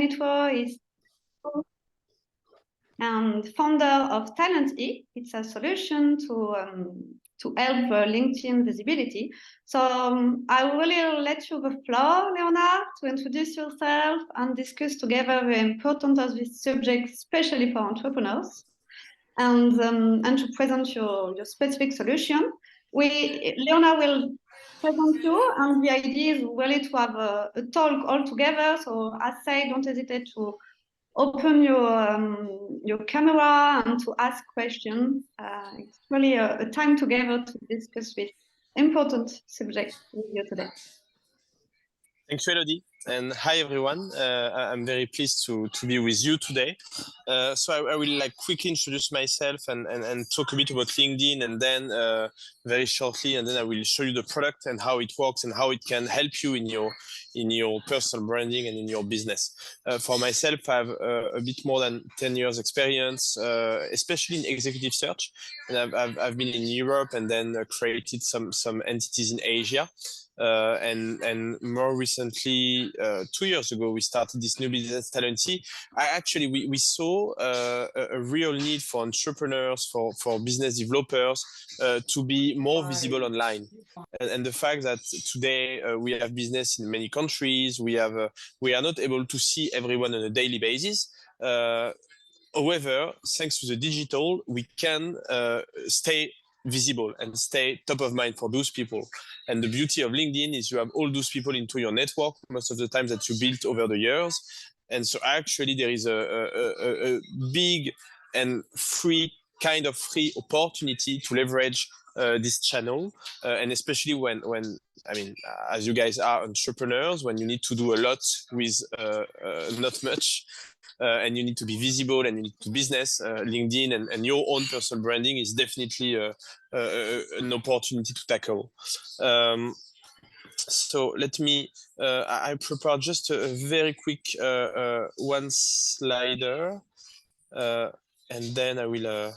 Canitrot is and founder of Talent E. It's a solution to help LinkedIn visibility. So I will really let you the floor, Léonard, to introduce yourself and discuss together the importance of this subject, especially for entrepreneurs, and to present your specific solution. Léonard will present you, and the idea is really to have a talk all together. So as I say, don't hesitate to open your camera and to ask questions. It's really a time together to discuss this important subject with you today. Thank you, Elodie. And hi, everyone. I'm very pleased to be with you today. So I will quickly introduce myself and talk a bit about LinkedIn, and then very shortly, and then I will show you the product and how it works and how it can help you in your personal branding and in your business. For myself, I have a bit more than 10 years experience, especially in executive search. And I've been in Europe and then created some entities in Asia. And more recently, 2 years ago, we started this new business, Talent E. We saw a real need for entrepreneurs, for business developers to be more visible online. And the fact that today we have business in many countries, we are not able to see everyone on a daily basis. However, thanks to the digital, we can stay visible and stay top of mind for those people. And the beauty of LinkedIn is you have all those people into your network most of the time that you built over the years. And so actually there is a big and free opportunity to leverage this channel. And especially when as you guys are entrepreneurs, when you need to do a lot with not much, and you need to be visible and you need to business, LinkedIn and your own personal branding is definitely an opportunity to tackle. So let me, I prepared just a very quick one slider, and then I will,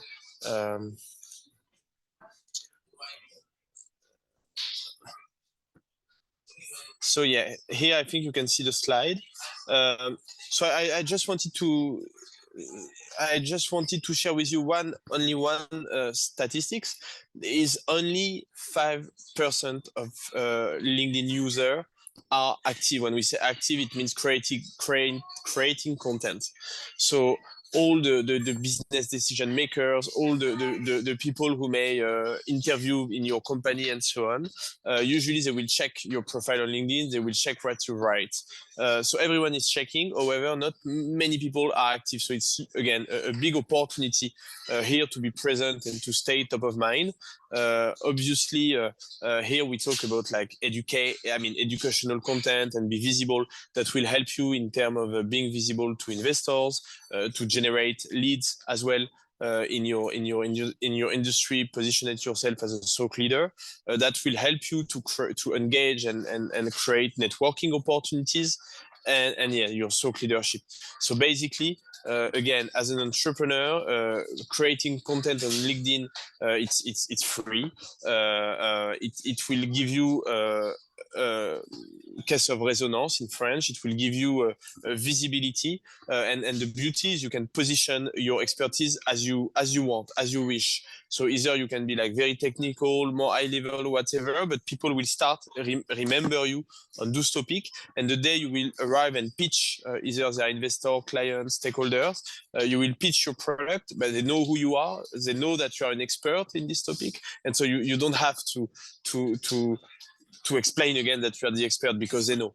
so yeah, here I think you can see the slide. So I just wanted to share with you only one statistics is only 5% of LinkedIn user are active. When we say active, it means creating content. So all the business decision makers, all the people who may interview in your company and so on, usually they will check your profile on LinkedIn, they will check what you write. So everyone is checking, however, not many people are active. So it's, again, a big opportunity here to be present and to stay top of mind. Obviously, here we talk about educational content and be visible. That will help you in terms of being visible to investors, to generate leads as well. In your industry, position yourself as a thought leader. That will help you to engage and create networking opportunities and your thought leadership. So basically, again, as an entrepreneur, creating content on LinkedIn, it's free. It will give you caisse of resonance in French. It will give you visibility, and the beauty is you can position your expertise as you want, as you wish. So either you can be very technical, more high level, whatever, but people will start remember you on those topics. And the day you will arrive and pitch either their investor, clients, stakeholders, you will pitch your product, but they know who you are. They know that you are an expert in this topic, and so you don't have to explain again that you are the expert because they know.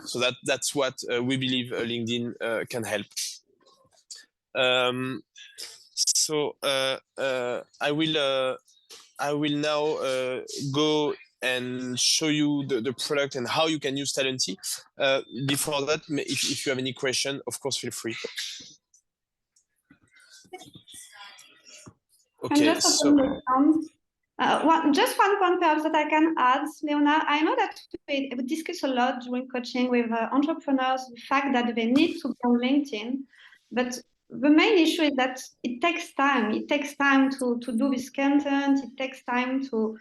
So that's what we believe LinkedIn can help. So I will now go and show you the product and how you can use Talent E. Before that, if you have any question, of course, feel free. Okay, so just one point perhaps that I can add, Léonard. I know that we discuss a lot during coaching with entrepreneurs, the fact that they need to be on LinkedIn, but the main issue is that it takes time. It takes time to do this content. It takes time to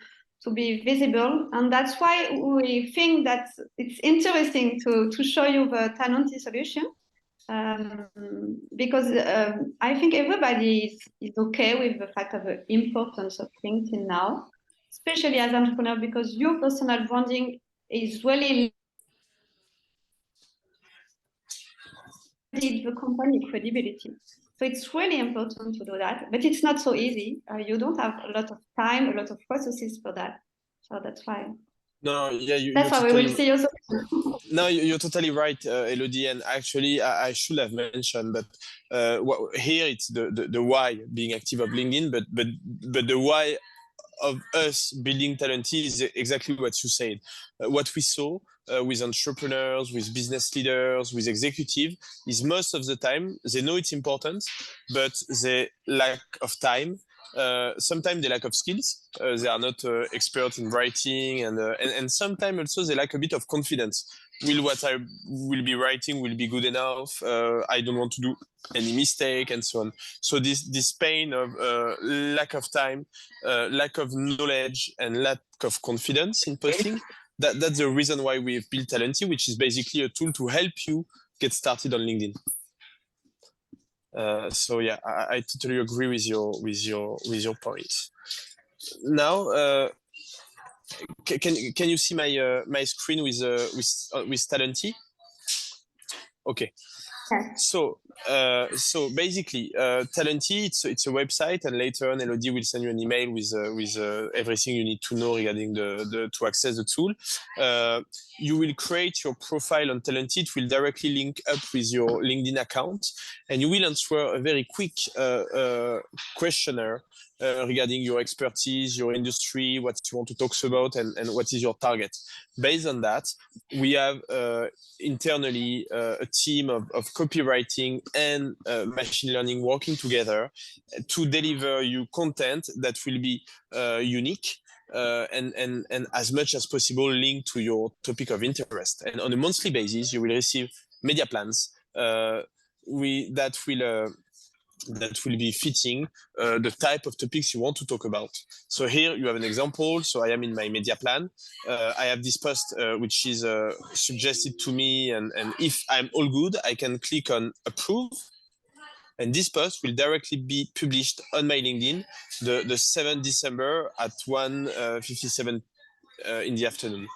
be visible, and that's why we think that it's interesting to show you the Talent E solution. because I think everybody is okay with the fact of the importance of LinkedIn now, especially as entrepreneur, because your personal branding is really the company credibility. So it's really important to do that, but it's not so easy. You don't have a lot of time, a lot of processes for that. So that's why. No, yeah, That's why we will see also. No, you're totally right, Elodie. And actually, I should have mentioned that here it's the why being active of LinkedIn, but the why of us building Talenty is exactly what you said. What we saw with entrepreneurs, with business leaders, with executive is most of the time they know it's important, but they lack of time. Sometimes they lack of skills. They are not expert in writing, and sometimes also they lack a bit of confidence. Will what I will be writing will be good enough? I don't want to do any mistake, and so on. So this pain of lack of time, lack of knowledge, and lack of confidence in posting. That's the reason why we've built Talenty, which is basically a tool to help you get started on LinkedIn. So yeah, I totally agree with your point. Now, can you see my screen with Talenty? Okay. Yes. So basically, Talenty, it's a website, and later on, Elodie will send you an email with everything you need to know regarding to access the tool. You will create your profile on Talenty. It will directly link up with your LinkedIn account, and you will answer a very quick questionnaire regarding your expertise, your industry, what you want to talk about, and what is your target. Based on that, we have internally a team of copywriting and machine learning working together to deliver you content that will be unique and as much as possible linked to your topic of interest. And on a monthly basis, you will receive media plans that will be fitting the type of topics you want to talk about. So here you have an example. So I am in my media plan. I have this post which is suggested to me, and if I'm all good, I can click on approve. And this post will directly be published on my LinkedIn the 7th December at 1:57 in the afternoon.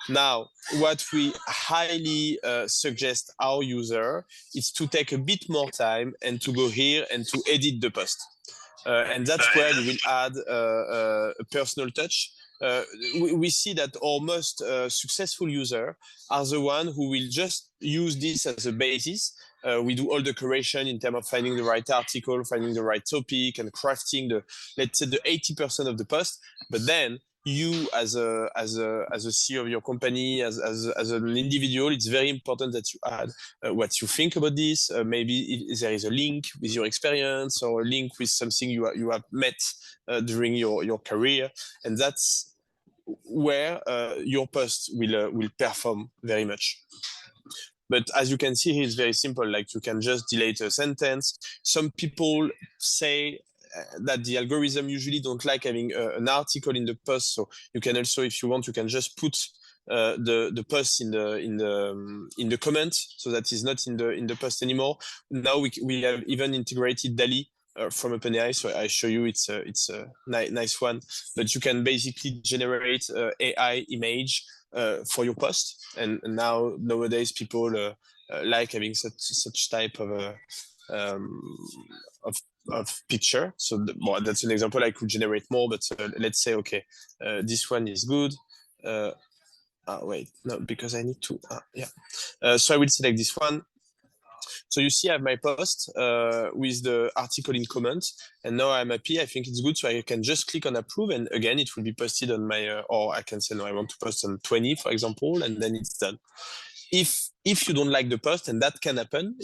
Now, what we highly suggest our user is to take a bit more time and to go here and to edit the post. And that's where you will add a personal touch. We see that our most successful users are the ones who will just use this as a basis. We do all the curation in terms of finding the right article, finding the right topic, and crafting let's say the 80% of the post. But then you as a CEO of your company, as an individual, it's very important that you add what you think about this. Maybe if there is a link with your experience or a link with something you have met during your career, and that's where your post will perform very much. But as you can see here, it's very simple. Like you can just delete a sentence. Some people say that the algorithm usually don't like having an article in the post. So you can also, if you want, you can just put the post in the comments, so that is not in the post anymore. Now we have even integrated DALL-E from OpenAI. So I show you, it's a nice one. But you can basically generate AI image for your post, and now nowadays people like having such type of picture. So that's an example. I could generate more, but let's say okay, this one is good. Wait, no, because I need to. So I will select this one. So you see I have my post with the article in comments, and now I'm happy. I think it's good. So I can just click on approve, and again, it will be posted on my, or I can say, no, I want to post on 20, for example, and then it's done. If you don't like the post, and that can happen,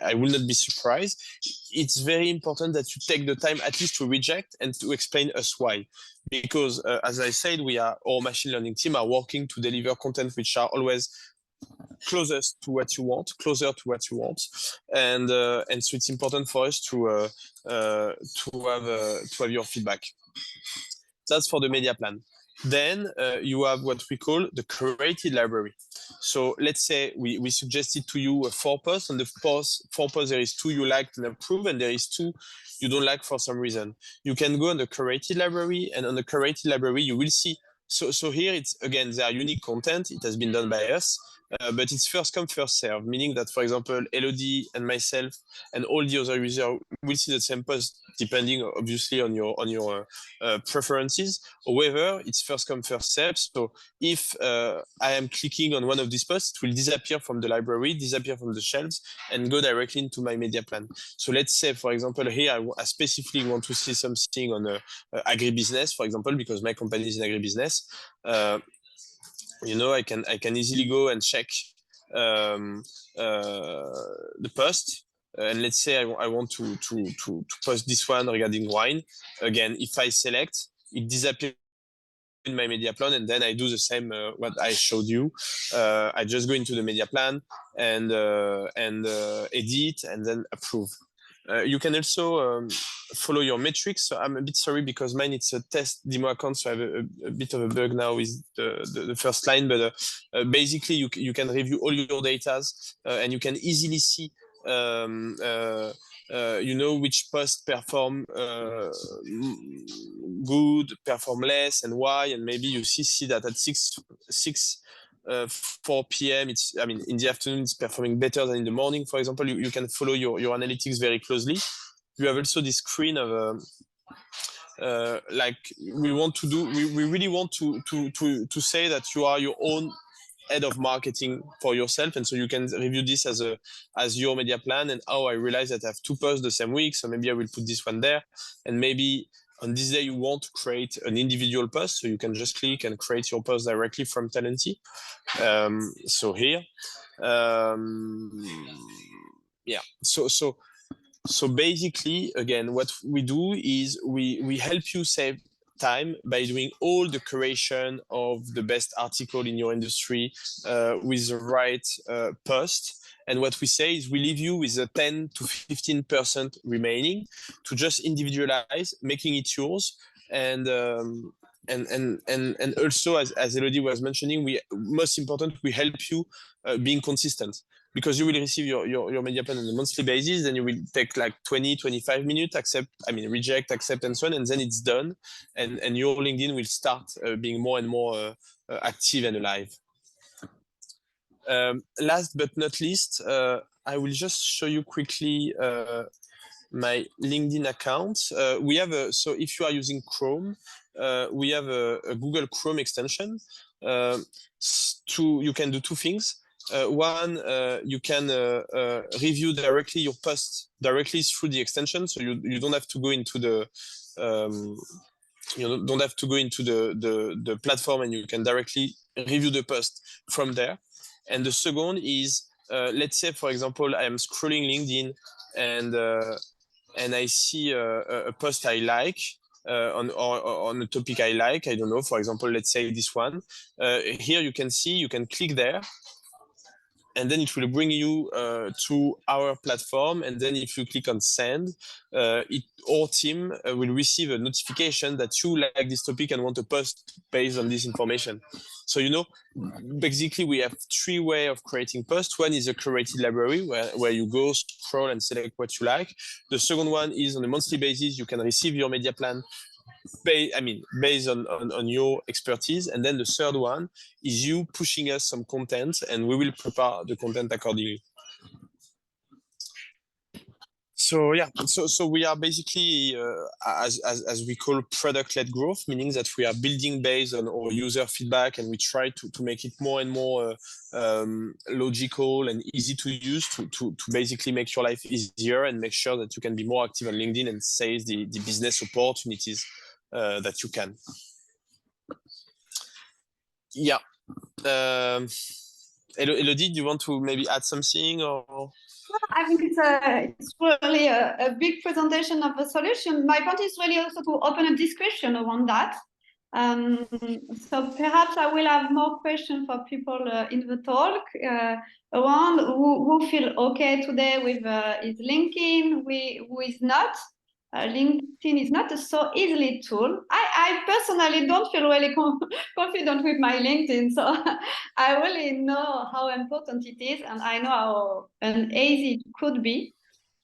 I will not be surprised. It's very important that you take the time at least to reject and to explain us why. Because as I said, our machine learning team are working to deliver content which are always closer to what you want, and so it's important for us to have your feedback. That's for the media plan. Then you have what we call the curated library. So let's say we suggested to you 4 posts. On the 4 posts, there is 2 you liked and approved, and there is 2 you don't like for some reason. You can go on the curated library, and on the curated library, you will see. So here it's, again, they are unique content. It has been done by us, but it's first come, first serve, meaning that, for example, Elodie and myself and all the other users will see the same post, depending obviously on your preferences. However, it's first come, first serve. So if I am clicking on one of these posts, it will disappear from the library, disappear from the shelves, and go directly into my media plan. So let's say, for example, here I specifically want to see something on agribusiness, for example, because my company is in agribusiness. You know, I can easily go and check the post. And let's say I want to post this one regarding wine. Again, if I select, it disappears in my media plan, and then I do the same what I showed you. I just go into the media plan and edit and then approve. You can also follow your metrics. So I'm a bit sorry because mine it's a test demo account, so I have a bit of a bug now with the first line. But basically, you can review all your data, and you can easily see you know which posts perform good, perform less, and why. And maybe you see that at 4 p.m. in the afternoon it's performing better than in the morning, for example. You can follow your analytics very closely. You have also this screen of like we really want to say that you are your own head of marketing for yourself, and so you can review this as your media plan. And I realize that I have 2 posts the same week, so maybe I will put this one there, and maybe on this day you want to create an individual post, so you can just click and create your post directly from Talenty. So here, yeah. So basically, again, what we do is we help you save time by doing all the curation of the best article in your industry with the right post. And what we say is we leave you with a 10 to 15% remaining to just individualize, making it yours. And also, as Elodie was mentioning, most important, we help you being consistent. Because you will receive your media plan on a monthly basis, then you will take like 20-25 minutes, reject, accept, and so on, and then it's done, and your LinkedIn will start being more and more active and alive. Last but not least, I will just show you quickly my LinkedIn account. We have so if you are using Chrome, we have a Google Chrome extension. You can do 2 things. One, you can review directly your posts directly through the extension, so you don't have to go into the the platform, and you can directly review the post from there. And the second is, let's say, for example, I am scrolling LinkedIn and I see a post I like. On a topic I like, I don't know, for example, let's say this one. Here you can see, you can click there, and then it will bring you to our platform. And then if you click on send, our team will receive a notification that you like this topic and want to post based on this information. So, you know, basically we have 3 ways of creating posts. One is a curated library where you go, scroll, and select what you like. The second one is on a monthly basis, you can receive your media plan based on your expertise. And then the third one is you pushing us some content, and we will prepare the content accordingly. So yeah, so we are basically as we call product-led growth, meaning that we are building based on our user feedback, and we try to make it more and more logical and easy to use to basically make your life easier and make sure that you can be more active on LinkedIn and seize the business opportunities that you can. Yeah. Elodie, do you want to maybe add something? Or? I think it's really a big presentation of the solution. My point is really also to open a discussion around that. So perhaps I will have more questions for people in the talk around who feel okay today with is LinkedIn, who is not. LinkedIn is not a so easily tool. I personally don't feel really confident with my LinkedIn, so I really know how important it is, and I know how easy it could be.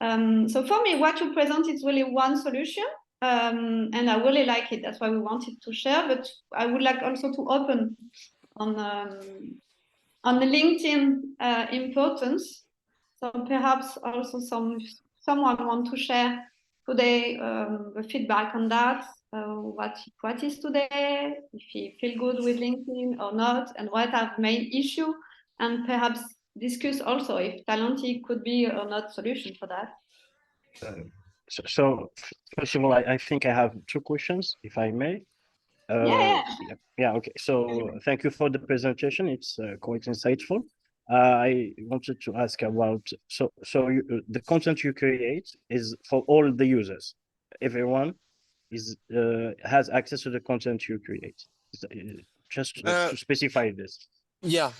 So for me, what you present is really one solution, and I really like it. That's why we wanted to share. But I would like also to open on the LinkedIn importance. So perhaps also someone want to share today the feedback on that. What is today? If you feel good with LinkedIn or not, and what are the main issue, and perhaps discuss also if Talenty could be or not solution for that. So first of all, I think I have two questions, if I may. Okay. So thank you for the presentation. It's quite insightful. I wanted to ask about the content you create is for all the users. Everyone has access to the content you create. Just to specify this. Yeah.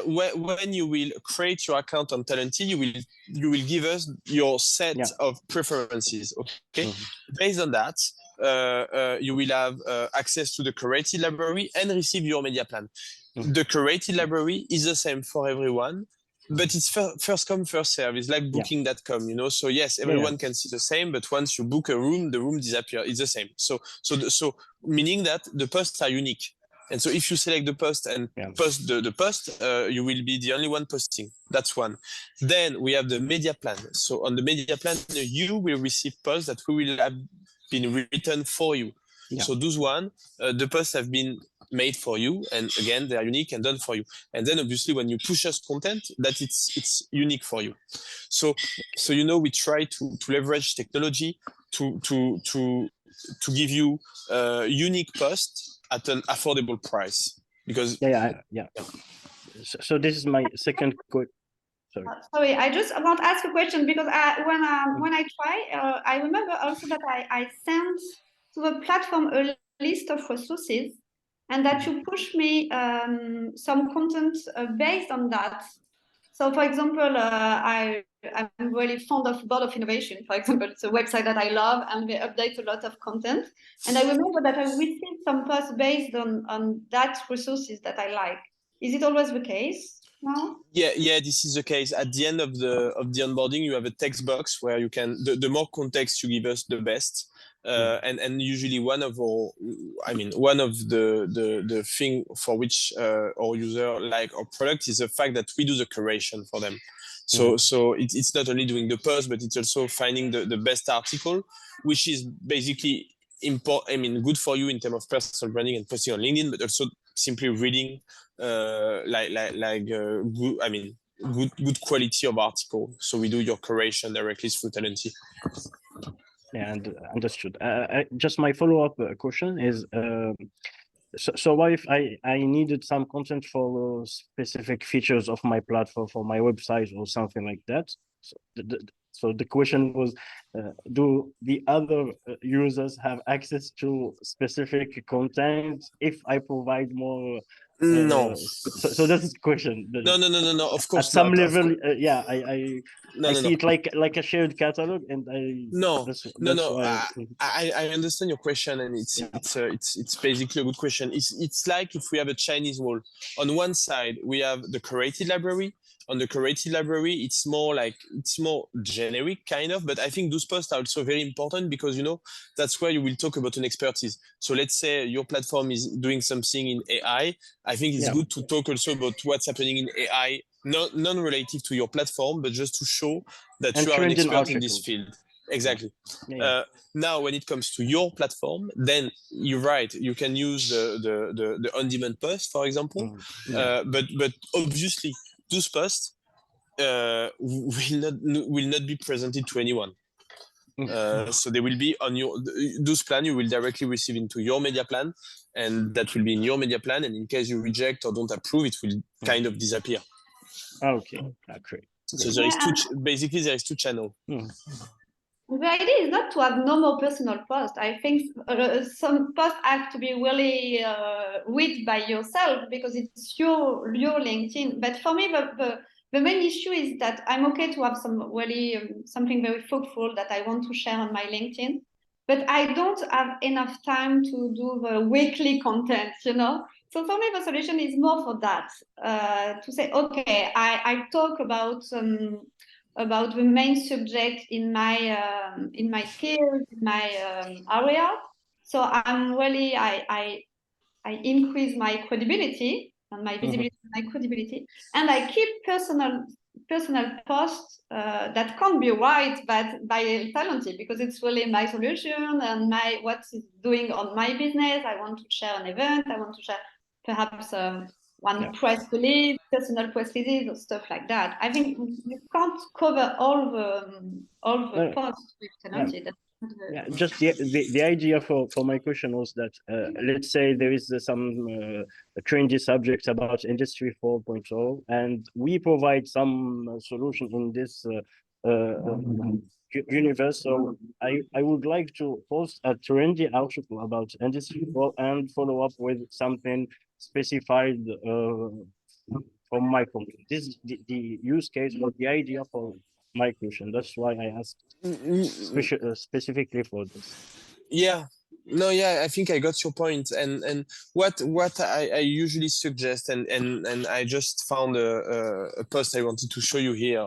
When you will create your account on Talenty, you will give us your set of preferences. Okay. Based on that, you will have access to the curated library and receive your media plan. The curated library is the same for everyone, but it's first come, first serve. It's like booking.com, you know. So yes, everyone can see the same, but once you book a room, the room disappears. It's the same. So meaning that the posts are unique. And so if you select the post and post the post, you will be the only one posting. That's one. Then we have the media plan. So on the media plan, you will receive posts that we will have been written for you. So those one, the posts have been made for you, and again they are unique and done for you. And then obviously when you push us content, that it's unique for you. So you know, we try to leverage technology to give you unique posts at an affordable price, because so this is my second question. Sorry, I just want to ask a question, because when I try, I remember also that I sent to the platform a list of resources, and that you push me some content based on that. So, for example, I'm really fond of Board of Innovation, for example. It's a website that I love, and they update a lot of content. And I remember that I received some posts based on that resources that I like. Is it always the case now? Yeah, this is the case. At the end of the onboarding, you have a text box where you can, the more context you give us, the best. And usually one of the thing for which our user like our product is the fact that we do the curation for them. So it's not only doing the post, but it's also finding the best article, which is basically good for you in terms of personal branding and posting on LinkedIn, but also simply reading good quality of article. So we do your curation directly through Talenty. Yeah, and understood. Just my follow-up question is, so what if I needed some content for specific features of my platform, for my website or something like that? So the question was, do the other users have access to specific content if I provide more? No. So that's the question. No. Of course, at some not. level, I see it like a shared catalog, and I understand your question, and it's basically a good question. It's like if we have a Chinese wall. On one side, we have the curated library. On the curated library, it's more generic kind of, but I think those posts are also very important, because you know that's where you will talk about an expertise. So let's say your platform is doing something in AI. I think it's good to talk also about what's happening in AI, non-related to your platform, but just to show that you are an expert in this field. Exactly. Now, when it comes to your platform, then you're right. You can use the on-demand post, for example. But obviously, those posts will not be presented to anyone. So they will be on those plan. You will directly receive into your media plan, and that will be in your media plan. And in case you reject or don't approve, it will kind of disappear. Okay, great. So there is there is two channels. The idea is not to have no more personal posts. I think some posts have to be really read by yourself, because it's your LinkedIn. But for me, the main issue is that I'm okay to have some really something very fruitful that I want to share on my LinkedIn, but I don't have enough time to do the weekly content, you know. So for me, the solution is more for that, to say, okay, I talk about the main subject in my skills, in my area. So I'm really I increase my credibility and my visibility, my credibility, and I keep personal posts that can't be right but by talented, because it's really my solution and my what is doing on my business. I want to share an event. I want to share perhaps one press release, personal press release, or stuff like that. I think you can't cover all the posts with talented. Yeah, just the idea for my question was that let's say there is some trendy subjects about Industry 4.0, and we provide some solution in this universe. So I would like to post a trendy article about Industry 4 and follow up with something specified from my company. This is the use case or the idea for my question. That's why I asked specifically for this. Yeah, no, yeah, I think I got your point. And what I usually suggest, and I just found a post I wanted to show you here.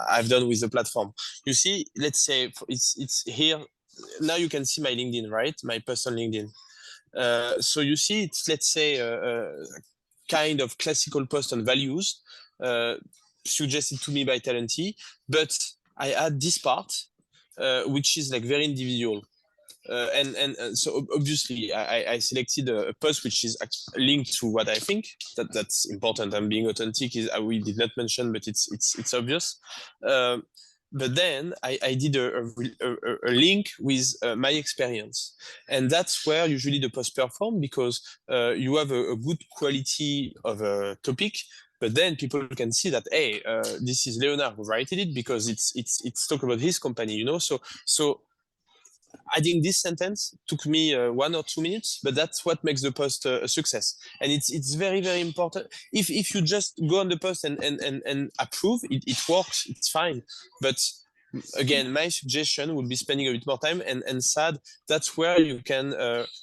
I've done with the platform. You see, let's say it's here. Now you can see my LinkedIn, right? My personal LinkedIn. So you see, it's, let's say, a kind of classical post on values, suggested to me by Talenti, but I add this part, which is like very individual. And so obviously I selected a post which is linked to what I think that's important. I'm being authentic, is we did not mention, but it's obvious. But then I did a link with my experience, and that's where usually the post perform, because you have a good quality of a topic, but then people can see that, hey, this is Léonard who wrote it, because it's talk about his company, you know. So adding this sentence took me 1 or 2 minutes, but that's what makes the post a success. And it's very, very important. If you just go on the post and approve, it works, it's fine. But again, my suggestion would be spending a bit more time, and sad, that's where you can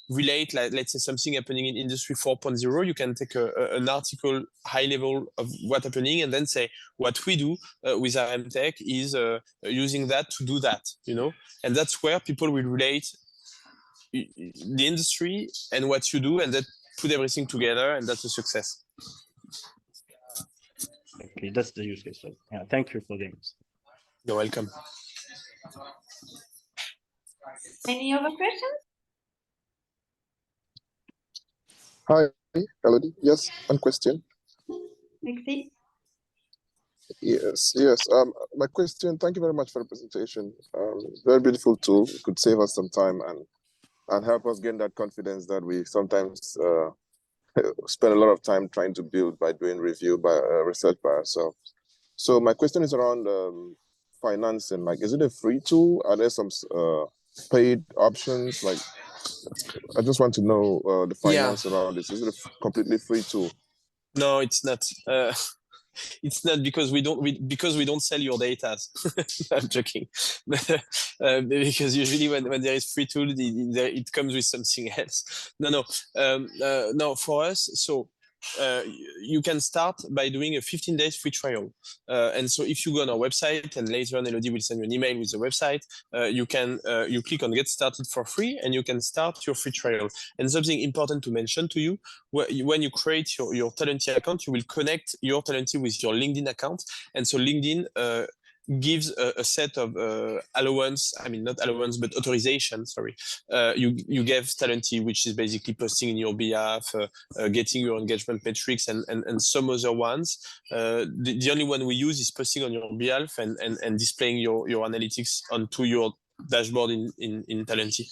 relate, like, let's say something happening in Industry 4.0. You can take an article high level of what's happening, and then say what we do with RM Tech is using that to do that, you know. And that's where people will relate the industry and what you do, and then put everything together, and that's a success. Okay, that's the use case. So, yeah, thank you for the answer. You're welcome. Any other questions? Hi, Elodie. Yes, one question. Lexi? Yes. My question, thank you very much for the presentation. Very beautiful tool. It could save us some time and help us gain that confidence that we sometimes spend a lot of time trying to build by doing review, by research by ourselves. So my question is around financing. Like, is it a free tool? Are there some paid options? Like, I just want to know the finance around this. Is it a completely free tool? No, it's not. It's not, because we don't sell your data. I'm joking. Because usually when there is free tool, it comes with something else. No, for us, so you can start by doing a 15 days free trial. And so if you go on our website, and later on Elodie will send you an email with the website, you click on get started for free, and you can start your free trial. And something important to mention to you, when you create your Talenti account, you will connect your Talenti with your LinkedIn account. And so LinkedIn gives a set of allowance, I mean, not allowance, but authorization, sorry. You gave Talenti, which is basically posting in your behalf, getting your engagement metrics, and some other ones. The only one we use is posting on your behalf and displaying your analytics onto your dashboard in Talenti.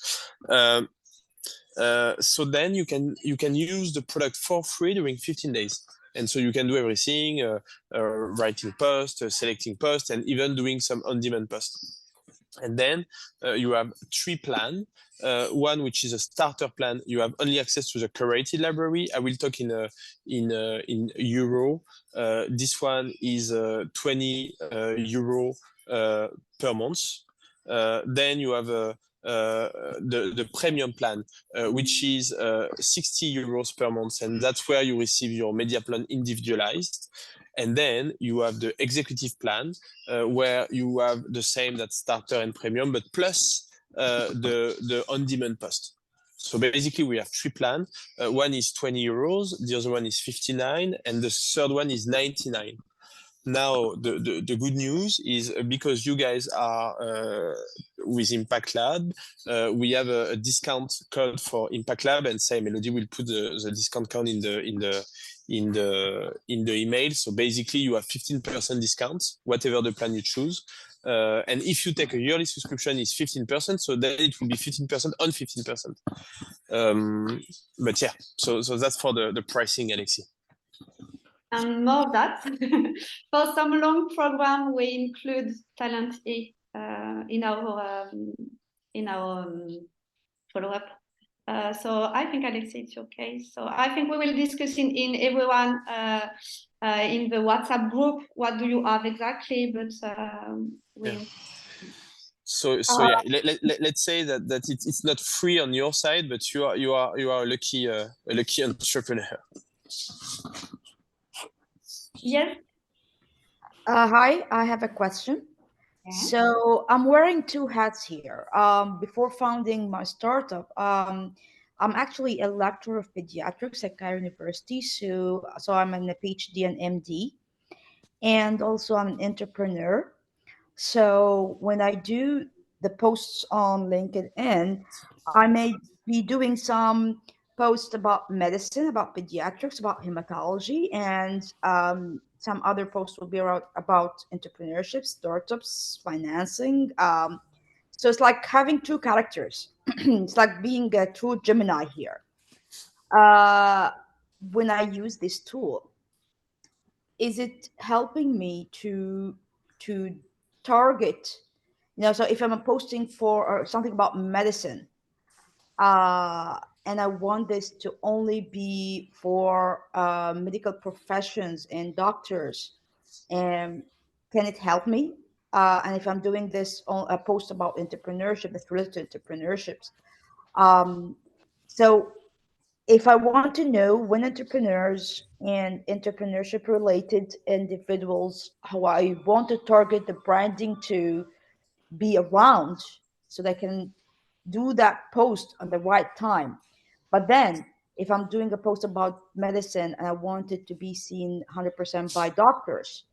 So then you can use the product for free during 15 days. And so you can do everything, writing posts, selecting posts, and even doing some on-demand posts. And then you have 3 plans. One which is a starter plan. You have only access to the curated library. I will talk in euro. This one is 20 euro per month. Then you have the premium plan, which is 60 euros per month, and that's where you receive your media plan individualized. And then you have the executive plan, where you have the same that starter and premium, but plus the on-demand post. So basically, we have 3 plans. One is 20 euros, the other one is 59, and the third one is 99. Now, the good news is because you guys are with Impact Lab, we have a discount code for Impact Lab, and say Melody will put the discount code in the email. So basically, you have 15% discount, whatever the plan you choose. And if you take a yearly subscription, it's 15%. So then it will be 15% on 15%. But yeah, so that's for the pricing, Alexi. And more of that. For some long program, we include Talent E in our follow-up. So I think, Alexi, it's your case. So I think we will discuss in everyone in the WhatsApp group, what do you have exactly, but So yeah, let's say that it's not free on your side, but you are a lucky entrepreneur. Yes. Hi, I have a question. Yeah. So I'm wearing 2 hats here. Before founding my startup, I'm actually a lecturer of pediatrics at Cairo University. So I'm in a PhD and MD, and also I'm an entrepreneur. So when I do the posts on LinkedIn, I may be doing some posts about medicine, about pediatrics, about hematology, and some other posts will be about entrepreneurship, startups, financing. So it's like having 2 characters. It's like being a true Gemini here. When I use this tool, is it helping me to target, so if I'm posting for something about medicine, and I want this to only be for medical professions and doctors, and can it help me? And if I'm doing this on a post about entrepreneurship, that's related to entrepreneurships, so if I want to know when entrepreneurs and entrepreneurship related individuals, how I want to target the branding to be around so they can do that post on the right time. But then if I'm doing a post about medicine and I want it to be seen 100% by doctors,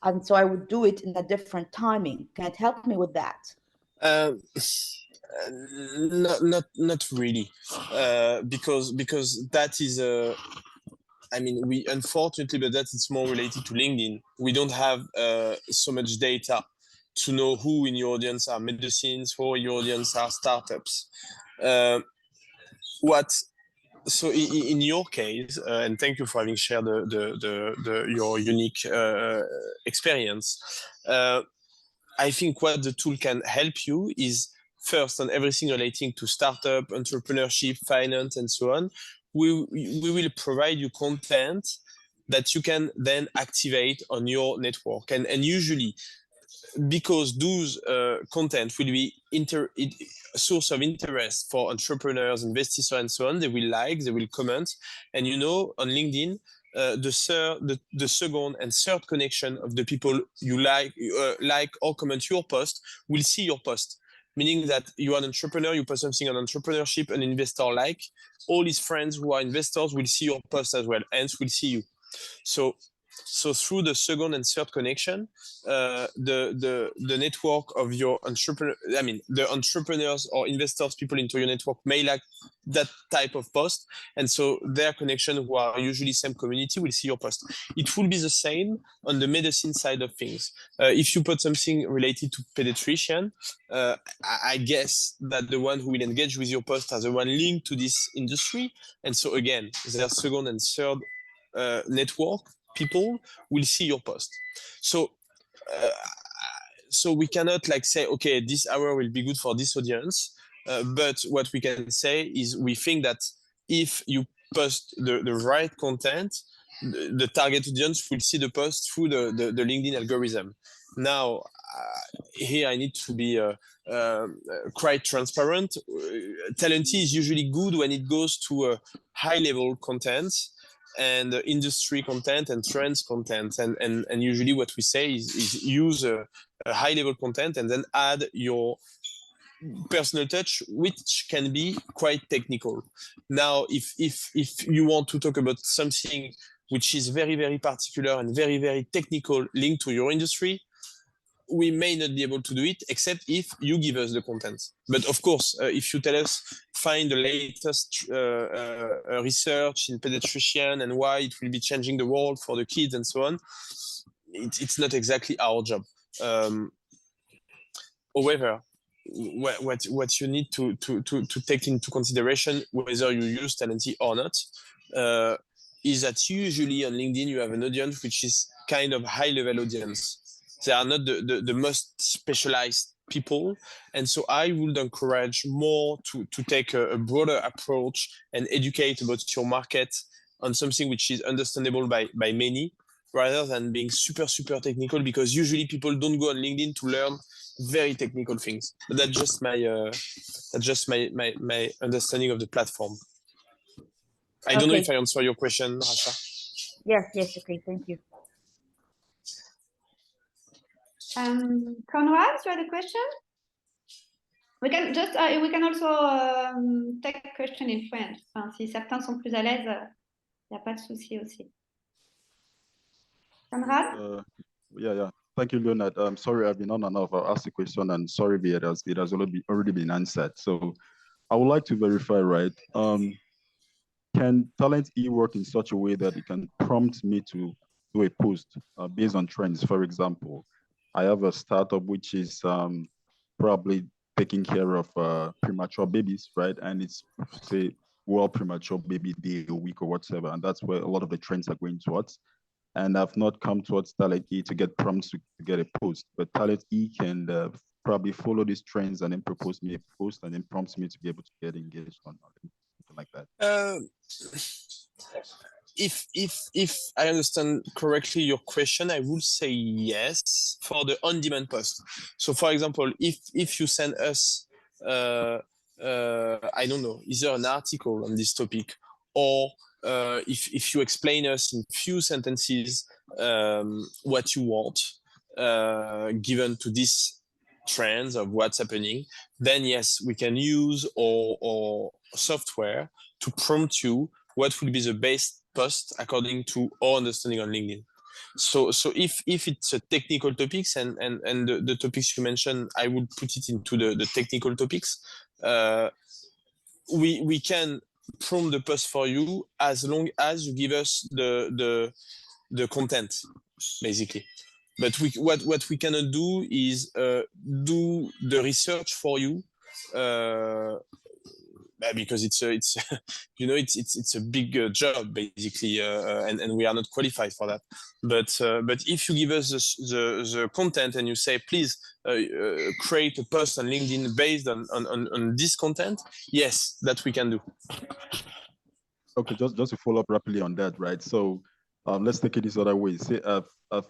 and so I would do it in a different timing. Can it help me with that? Not really, because that is I mean, we unfortunately, but that it's more related to LinkedIn. We don't have so much data to know who in your audience are medicines, who in your audience are startups. So in your case, and thank you for having shared your unique experience. I think what the tool can help you is first on everything relating to startup, entrepreneurship, finance, and so on. We will provide you content that you can then activate on your network, and usually, because those content will be a source of interest for entrepreneurs, investors, and so on, they will like, they will comment, and on LinkedIn, the second and third connection of the people you like or comment your post will see your post. Meaning that you are an entrepreneur, you post something on entrepreneurship, an investor all his friends who are investors will see your post as well, hence will see you. So through the second and third connection, the network of your the entrepreneurs or investors, people into your network may like that type of post, and so their connection, who are usually same community, will see your post. It will be the same on the medicine side of things. If you put something related to pediatrician, I guess that the one who will engage with your post are the one linked to this industry, and so again, their second and third network people will see your post. So so we cannot like say, okay, this hour will be good for this audience. But what we can say is we think that if you post the right content, the target audience will see the post through the LinkedIn algorithm. Now, here I need to be quite transparent. Talent is usually good when it goes to high-level content and industry content and trends content. And usually what we say is use a high-level content and then add your personal touch, which can be quite technical. Now, if you want to talk about something which is very, very particular and very, very technical linked to your industry, we may not be able to do it, except if you give us the content. But of course, if you tell us, find the latest research in pediatrician and why it will be changing the world for the kids and so on, it's not exactly our job. However, what you need to take into consideration, whether you use Talenty or not, is that usually on LinkedIn you have an audience which is kind of high-level audience. They are not the most specialized people, and so I would encourage more to take a broader approach and educate about your market on something which is understandable by many, rather than being super technical, because usually people don't go on LinkedIn to learn very technical things. But that's just my understanding of the platform. I don't know if I answer your question, Rasha. Yes, okay, thank you. Conrad, you had a question? We can just we can also take a question in French. Enfin, si certains sont plus à l'aise, il n'y a pas de souci aussi. Conrad? Yeah. Thank you, Leonard. I'm sorry I've been on and off. I'll ask the question, and sorry it has already been answered. So I would like to verify, right? Can Talent E work in such a way that it can prompt me to do a post based on trends? For example, I have a startup which is probably taking care of premature babies, right? And it's, say, World Premature Baby Day a week or whatever, and that's where a lot of the trends are going towards. And I've not come towards Talent E to get prompts to get a post, but Talent E can probably follow these trends and then propose me a post and then prompts me to be able to get engaged on something like that. If I understand correctly your question, I would say yes for the on-demand post. So, for example, if you send us, I don't know, either an article on this topic, or if you explain us in few sentences what you want, given to these trends of what's happening, then yes, we can use our software to prompt you what will be the best post according to our understanding on LinkedIn. So if it's a technical topics and the topics you mentioned, I would put it into the technical topics. We can prompt the post for you as long as you give us the content, basically. But what we cannot do is do the research for you, because it's you know, it's a big job basically, and we are not qualified for that. But if you give us the content and you say, please create a post on LinkedIn based on this content, yes, that we can do. Okay, just to follow up rapidly on that, right? So let's take it this other way. Say I've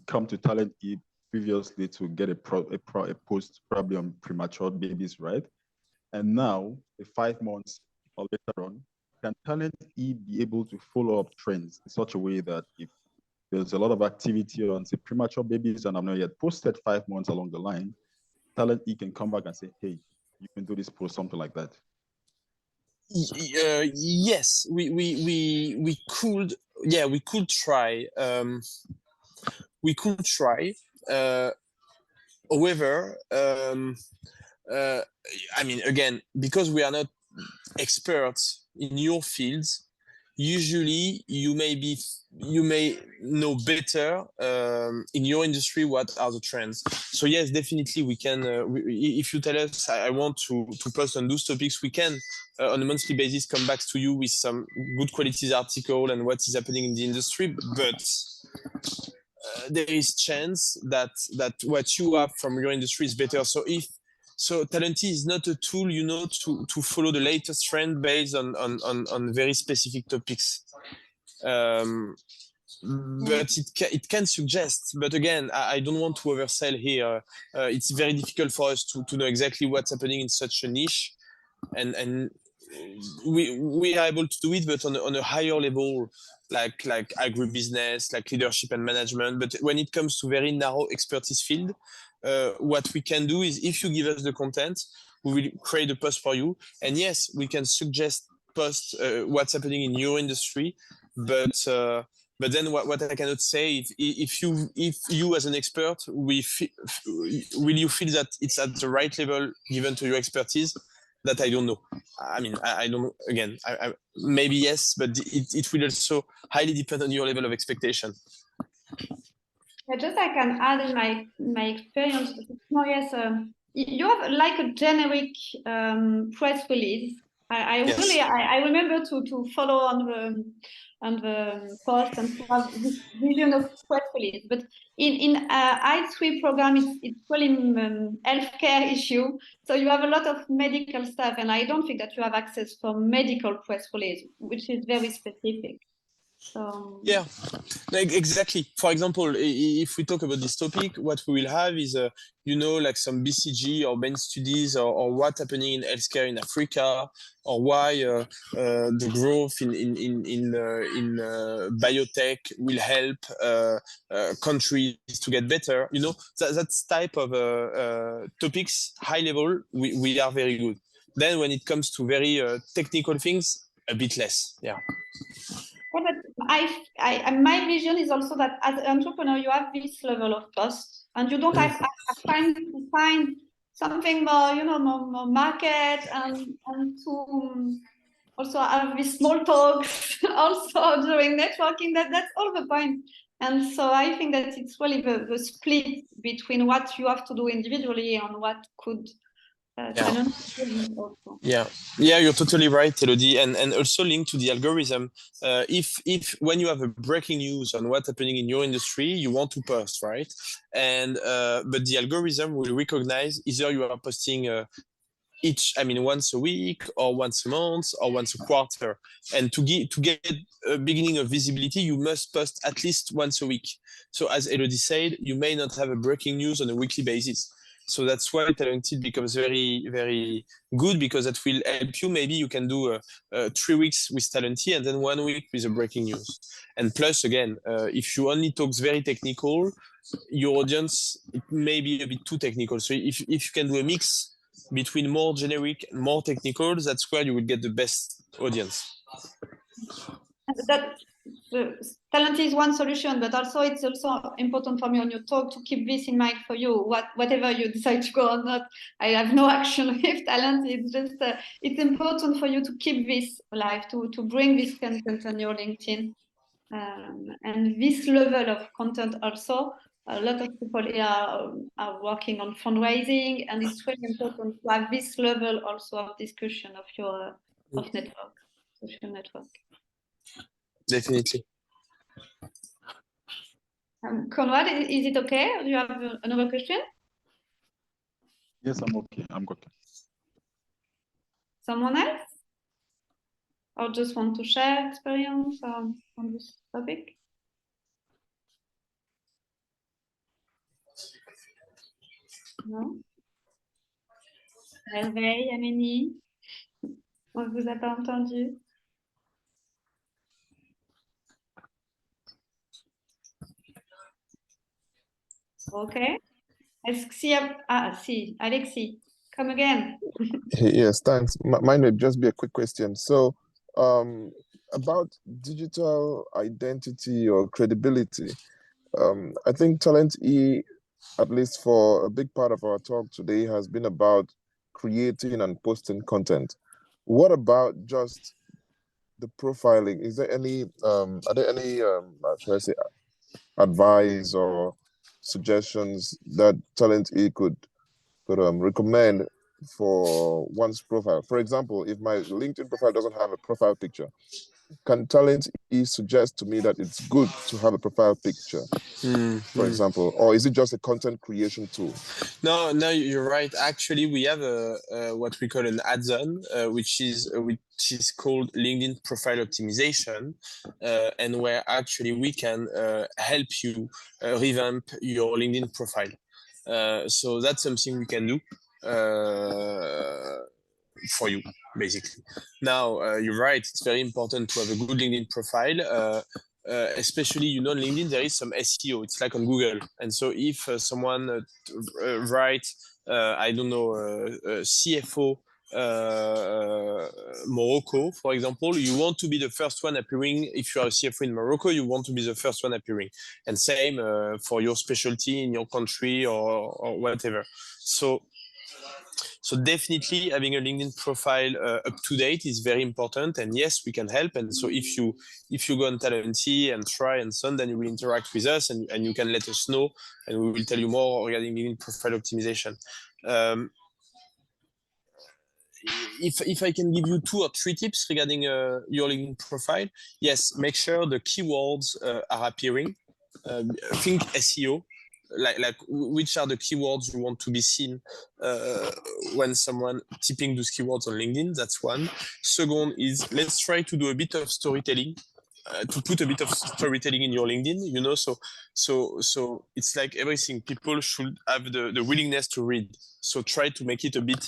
come to Talent E previously to get a post probably on premature babies, right? And now, 5 months or later on, can Talent E be able to follow up trends in such a way that if there's a lot of activity on, say, premature babies and I've not yet posted 5 months along the line, Talent E can come back and say, hey, you can do this post, something like that? Yes, we could. Yeah, we could try. However, I mean, again, because we are not experts in your fields, usually you may know better in your industry what are the trends. So yes, definitely we can. If you tell us, I want to post on those topics, we can on a monthly basis come back to you with some good quality article and what is happening in the industry. But there is chance that what you have from your industry is better. So Talenty is not a tool, you know, to follow the latest trend based on very specific topics. But it can suggest. But again, I don't want to oversell here. It's very difficult for us to know exactly what's happening in such a niche, and we are able to do it, but on a higher level, like agribusiness, like leadership and management. But when it comes to very narrow expertise field, what we can do is, if you give us the content, we will create a post for you, and yes, we can suggest post what's happening in your industry, but then what I cannot say, if you as an expert, will you feel that it's at the right level given to your expertise? That I don't know. I mean, I don't, again, maybe yes, but it will also highly depend on your level of expectation. Yeah, just I can add in my experience. No, yes, you have like a generic press release. Yes. Really I remember to follow on the post and to have this vision of press release. But in I3 program, it's really healthcare issue. So you have a lot of medical stuff, and I don't think that you have access for medical press release, which is very specific. So yeah, like exactly. For example, if we talk about this topic, what we will have is you know, like some BCG or main studies, or what's happening in healthcare in Africa, or why the growth in biotech will help countries to get better. You know, that's type of topics, high level. We are very good. Then when it comes to very technical things, a bit less. Yeah. Yeah, but my vision is also that as an entrepreneur, you have this level of cost, and you don't have time to find something more, you know, more market, and to also have these small talks also during networking. That's all the point. And so I think that it's really the split between what you have to do individually and what could talent also. Yeah, you're totally right, Elodie, and also linked to the algorithm. If when you have a breaking news on what's happening in your industry, you want to post, right? And but the algorithm will recognize either you are posting once a week, or once a month, or once a quarter. And to get a beginning of visibility, you must post at least once a week. So as Elodie said, you may not have a breaking news on a weekly basis. So that's why Talented becomes very, very good, because that will help you. Maybe you can do 3 weeks with Talented and then 1 week with a breaking news. And plus, again, if you only talk very technical, your audience, it may be a bit too technical. So if you can do a mix between more generic and more technical, that's where you will get the best audience. That Talent is one solution, but also it's also important for me on your talk to keep this in mind for you. Whatever you decide to go or not, I have no action with Talent. It's just it's important for you to keep this alive, to bring this content on your LinkedIn, and this level of content also. A lot of people here are working on fundraising, and it's really important to have this level also of discussion of your network, social network. Definitely. Conrad, is it okay? Do you have another question? Yes, I'm okay. I'm okay. Someone else? Or just want to share experience on this topic? Non? Hervé, Amélie? On ne vous a pas entendu. Okay. Si, Alexis, come again. Yes, thanks. Mine would just be a quick question. So, about digital identity or credibility, I think Talent E, at least for a big part of our talk today, has been about creating and posting content. What about just the profiling? Is there any, are there any, should I say, advice or suggestions that Talent E could recommend for one's profile? For example, if my LinkedIn profile doesn't have a profile picture, can Talent E suggest to me that it's good to have a profile picture, for example, or is it just a content creation tool? No, you're right. Actually, we have what we call an add-on, which is called LinkedIn Profile Optimization, and where actually we can help you revamp your LinkedIn profile. So that's something we can do for you, basically. Now, you're right. It's very important to have a good LinkedIn profile. Especially, you know, on LinkedIn, there is some SEO. It's like on Google. And so if someone writes, I don't know, CFO Morocco, for example, you want to be the first one appearing. If you are a CFO in Morocco, you want to be the first one appearing. And same for your specialty in your country or whatever. So definitely having a LinkedIn profile up to date is very important. And yes, we can help. And so if you go on Talenty and try and so on, then you will interact with us and you can let us know and we will tell you more regarding LinkedIn profile optimization. If I can give you 2 or 3 tips regarding your LinkedIn profile, yes, make sure the keywords are appearing. Think SEO. Like which are the keywords you want to be seen when someone typing those keywords on LinkedIn. That's one. Second is let's try to do a bit of storytelling, to put a bit of storytelling in your LinkedIn, you know, so it's like everything. People should have the willingness to read. So try to make it a bit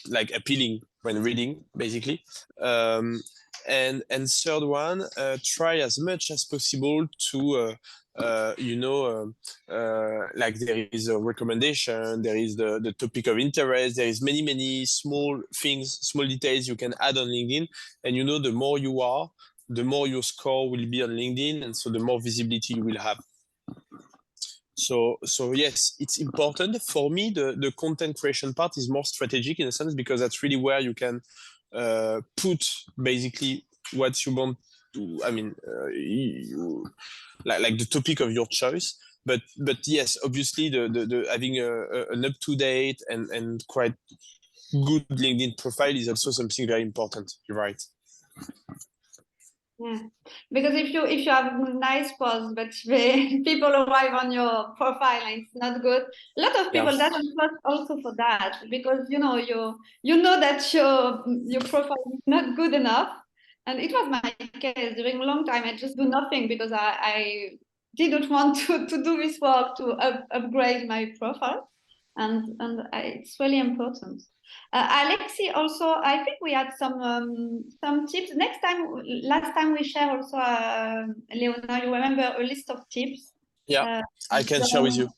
like appealing when reading, basically. And third one, try as much as possible to like there is a recommendation, there is the topic of interest, there is many small things, small details you can add on LinkedIn, and you know, the more you are, the more your score will be on LinkedIn, and so the more visibility you will have. So yes, it's important. For me, the content creation part is more strategic in a sense, because that's really where you can put basically what you want to, I mean, like the topic of your choice. But yes, obviously the having an up-to-date and quite good LinkedIn profile is also something very important. You're right. Yeah, because if you have nice posts, but people arrive on your profile and it's not good, a lot of people doesn't post also for that, because you know that your profile is not good enough. And it was my case during a long time. I just do nothing because I didn't want to do this work to upgrade my profile, and it's really important. Alexi, also, I think we had some tips. Last time we share also, Léonard, you remember a list of tips? Yeah, I can share with you.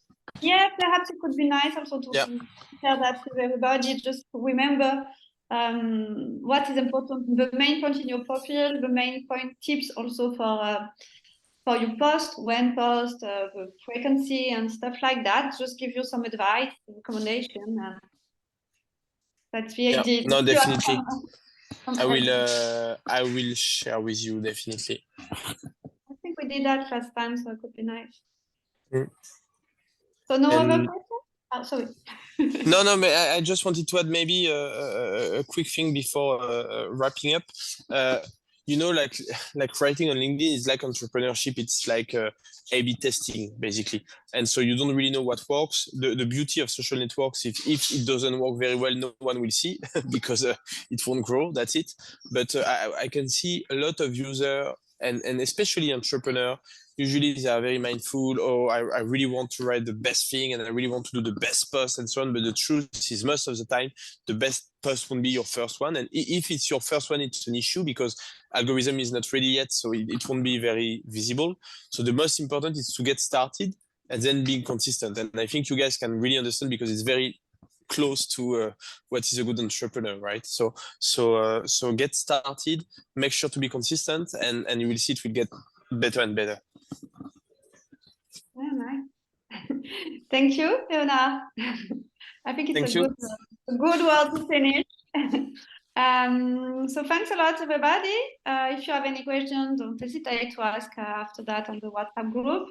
Yeah, perhaps it could be nice also to share that with everybody. Just remember what is important, the main point in your profile, the main point tips also for your post, when post, the frequency and stuff like that. Just give you some advice, recommendation. That's the idea. No, definitely. I will share with you, definitely. I think we did that last time, so it could be nice. So no other questions? Oh, sorry. No, but I just wanted to add maybe a quick thing before wrapping up. You know, like writing on LinkedIn is like entrepreneurship. It's like A/B testing, basically. And so you don't really know what works. The beauty of social networks, if it doesn't work very well, no one will see because it won't grow. That's it. But I can see a lot of users and especially entrepreneurs. Usually they are very mindful. Oh, I really want to write the best thing and I really want to do the best post and so on. But the truth is, most of the time, the best post won't be your first one. And if it's your first one, it's an issue because algorithm is not ready yet, so it won't be very visible. So the most important is to get started and then being consistent. And I think you guys can really understand because it's very close to what is a good entrepreneur, right? So get started, make sure to be consistent, and you will see it will get better and better. Yeah, nice. Thank you, Léonard. I think it's a good word to finish. So thanks a lot, everybody. If you have any questions, don't hesitate to ask after that on the WhatsApp group.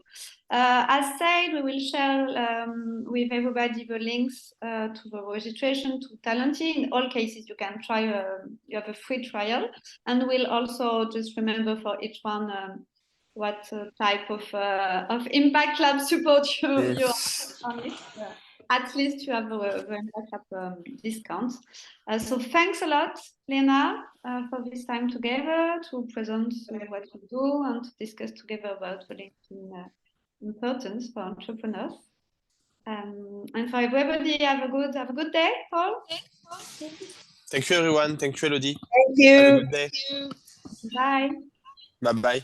As said, we will share with everybody the links to the registration to Talenty. In all cases, you can try, you have a free trial. And we'll also just remember for each one what type of Impact Lab support you're on it. At least you have the Impact Lab discount. So thanks a lot, Léonard, for this time together to present what you do and to discuss together about the LinkedIn importance for entrepreneurs. And for everybody, have a good day, Paul. Thank you, everyone. Thank you, Elodie. Thank you. Have a good day. Bye. Bye-bye.